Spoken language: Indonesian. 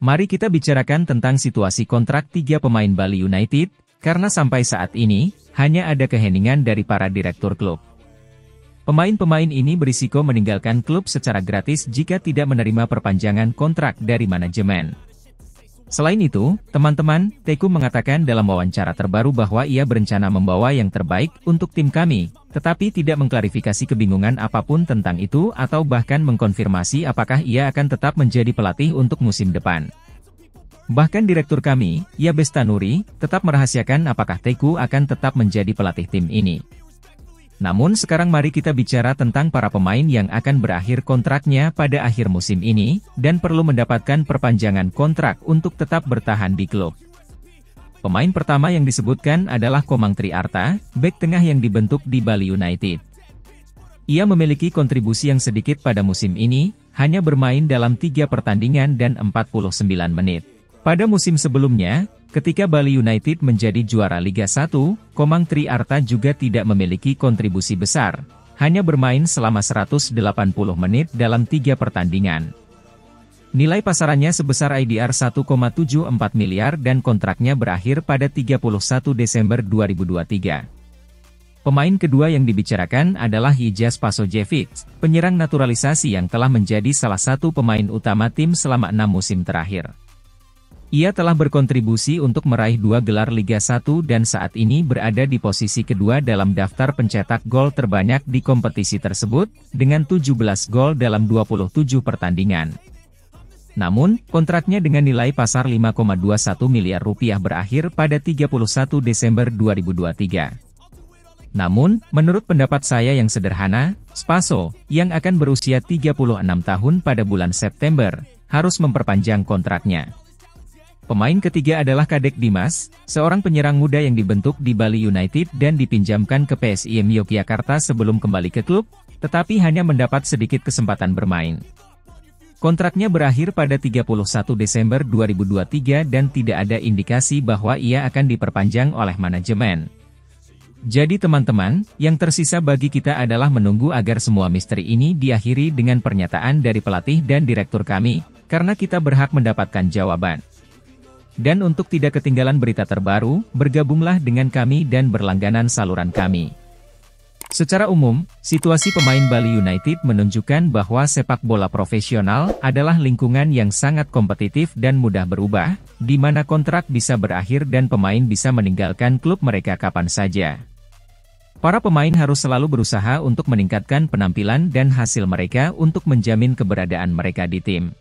Mari kita bicarakan tentang situasi kontrak 3 pemain Bali United, karena sampai saat ini, hanya ada keheningan dari para direktur klub. Pemain-pemain ini berisiko meninggalkan klub secara gratis jika tidak menerima perpanjangan kontrak dari manajemen. Selain itu, teman-teman, Teku mengatakan dalam wawancara terbaru bahwa ia berencana membawa yang terbaik untuk tim kami, tetapi tidak mengklarifikasi kebingungan apapun tentang itu atau bahkan mengkonfirmasi apakah ia akan tetap menjadi pelatih untuk musim depan. Bahkan direktur kami, Yabes Tanuri, tetap merahasiakan apakah Teku akan tetap menjadi pelatih tim ini. Namun sekarang mari kita bicara tentang para pemain yang akan berakhir kontraknya pada akhir musim ini, dan perlu mendapatkan perpanjangan kontrak untuk tetap bertahan di klub. Pemain pertama yang disebutkan adalah Komang Triarta, bek tengah yang dibentuk di Bali United. Ia memiliki kontribusi yang sedikit pada musim ini, hanya bermain dalam 3 pertandingan dan 49 menit. Pada musim sebelumnya, ketika Bali United menjadi juara Liga 1, Komang Triarta juga tidak memiliki kontribusi besar, hanya bermain selama 180 menit dalam 3 pertandingan. Nilai pasarannya sebesar IDR 1,74 miliar dan kontraknya berakhir pada 31 Desember 2023. Pemain kedua yang dibicarakan adalah Hijaz Pasojevic, penyerang naturalisasi yang telah menjadi salah satu pemain utama tim selama 6 musim terakhir. Ia telah berkontribusi untuk meraih 2 gelar Liga 1 dan saat ini berada di posisi kedua dalam daftar pencetak gol terbanyak di kompetisi tersebut, dengan 17 gol dalam 27 pertandingan. Namun, kontraknya dengan nilai pasar 5,21 miliar rupiah berakhir pada 31 Desember 2023. Namun, menurut pendapat saya yang sederhana, Spaso, yang akan berusia 36 tahun pada bulan September, harus memperpanjang kontraknya. Pemain ketiga adalah Kadek Dimas, seorang penyerang muda yang dibentuk di Bali United dan dipinjamkan ke PSIM Yogyakarta sebelum kembali ke klub, tetapi hanya mendapat sedikit kesempatan bermain. Kontraknya berakhir pada 31 Desember 2023 dan tidak ada indikasi bahwa ia akan diperpanjang oleh manajemen. Jadi teman-teman, yang tersisa bagi kita adalah menunggu agar semua misteri ini diakhiri dengan pernyataan dari pelatih dan direktur kami, karena kita berhak mendapatkan jawaban. Dan untuk tidak ketinggalan berita terbaru, bergabunglah dengan kami dan berlangganan saluran kami. Secara umum, situasi pemain Bali United menunjukkan bahwa sepak bola profesional adalah lingkungan yang sangat kompetitif dan mudah berubah, di mana kontrak bisa berakhir dan pemain bisa meninggalkan klub mereka kapan saja. Para pemain harus selalu berusaha untuk meningkatkan penampilan dan hasil mereka untuk menjamin keberadaan mereka di tim.